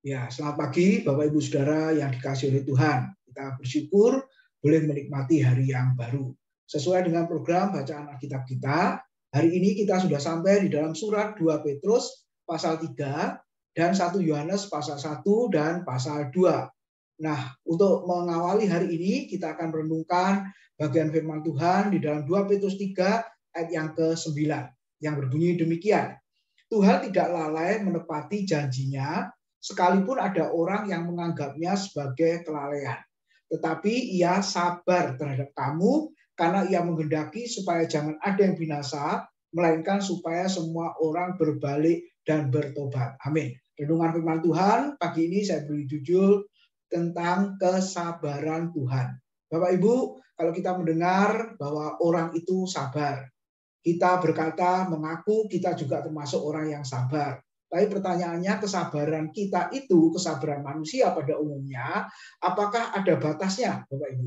Ya, selamat pagi Bapak Ibu Saudara yang dikasihi oleh Tuhan. Kita bersyukur boleh menikmati hari yang baru. Sesuai dengan program bacaan Alkitab kita, hari ini kita sudah sampai di dalam surat 2 Petrus pasal 3 dan 1 Yohanes pasal 1 dan pasal 2. Nah, untuk mengawali hari ini kita akan merenungkan bagian firman Tuhan di dalam 2 Petrus 3 ayat yang ke-9 yang berbunyi demikian. Tuhan tidak lalai menepati janjinya, sekalipun ada orang yang menganggapnya sebagai kelalaian. Tetapi ia sabar terhadap kamu karena ia menghendaki supaya jangan ada yang binasa, melainkan supaya semua orang berbalik dan bertobat. Amin. Renungan firman Tuhan pagi ini saya beri judul tentang kesabaran Tuhan. Bapak Ibu, kalau kita mendengar bahwa orang itu sabar, kita berkata, mengaku kita juga termasuk orang yang sabar. Tapi pertanyaannya, kesabaran kita itu, kesabaran manusia pada umumnya, apakah ada batasnya, Bapak Ibu?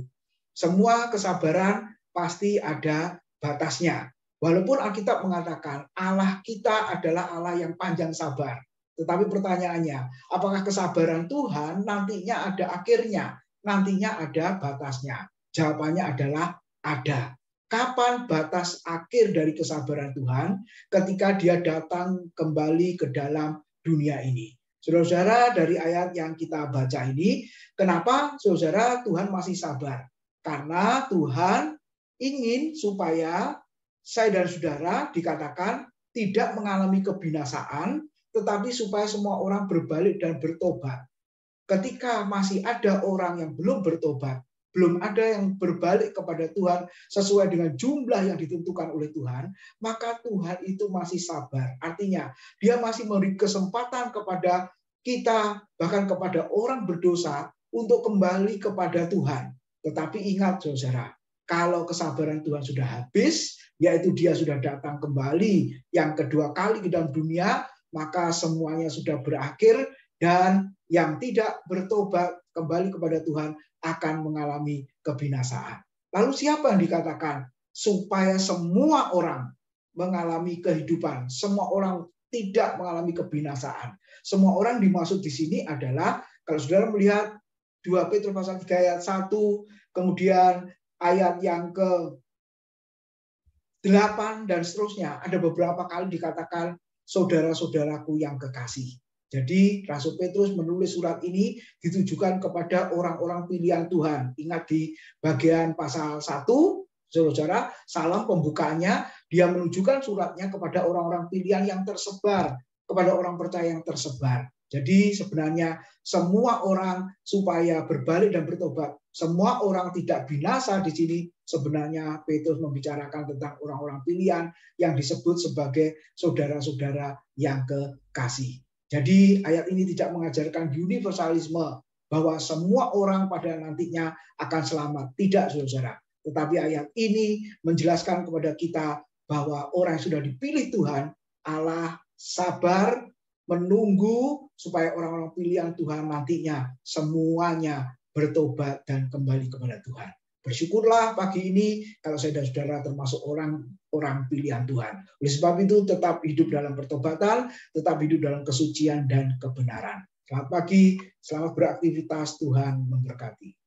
Semua kesabaran pasti ada batasnya. Walaupun Alkitab mengatakan Allah kita adalah Allah yang panjang sabar. Tetapi pertanyaannya, apakah kesabaran Tuhan nantinya ada akhirnya? Nantinya ada batasnya. Jawabannya adalah ada. Kapan batas akhir dari kesabaran Tuhan? Ketika dia datang kembali ke dalam dunia ini. Saudara-saudara, dari ayat yang kita baca ini, kenapa saudara Tuhan masih sabar? Karena Tuhan ingin supaya saya dan saudara dikatakan tidak mengalami kebinasaan, tetapi supaya semua orang berbalik dan bertobat. Ketika masih ada orang yang belum bertobat, belum ada yang berbalik kepada Tuhan sesuai dengan jumlah yang ditentukan oleh Tuhan, maka Tuhan itu masih sabar. Artinya, dia masih memberi kesempatan kepada kita, bahkan kepada orang berdosa, untuk kembali kepada Tuhan. Tetapi ingat, saudara, kalau kesabaran Tuhan sudah habis, yaitu dia sudah datang kembali yang kedua kali ke dalam dunia, maka semuanya sudah berakhir, dan yang tidak bertobat kembali kepada Tuhan akan mengalami kebinasaan. Lalu siapa yang dikatakan supaya semua orang mengalami kehidupan, semua orang tidak mengalami kebinasaan? Semua orang dimaksud di sini adalah, kalau saudara melihat 2 Petrus pasal 3 ayat 1, kemudian ayat yang ke-8 dan seterusnya, ada beberapa kali dikatakan saudara-saudaraku yang kekasih. Jadi Rasul Petrus menulis surat ini ditujukan kepada orang-orang pilihan Tuhan. Ingat di bagian pasal 1, saudara, salam pembukaannya, dia menunjukkan suratnya kepada orang-orang pilihan yang tersebar, kepada orang percaya yang tersebar. Jadi sebenarnya semua orang supaya berbalik dan bertobat, semua orang tidak binasa di sini. Sebenarnya Petrus membicarakan tentang orang-orang pilihan yang disebut sebagai saudara-saudara yang kekasih. Jadi ayat ini tidak mengajarkan universalisme bahwa semua orang pada nantinya akan selamat. Tidak, saudara. Tetapi ayat ini menjelaskan kepada kita bahwa orang yang sudah dipilih Tuhan, Allah sabar menunggu supaya orang-orang pilihan Tuhan nantinya semuanya bertobat dan kembali kepada Tuhan. Bersyukurlah pagi ini kalau saya dan saudara termasuk orang pilihan Tuhan. Oleh sebab itu tetap hidup dalam pertobatan, tetap hidup dalam kesucian dan kebenaran. Selamat pagi, selamat beraktivitas, Tuhan memberkati.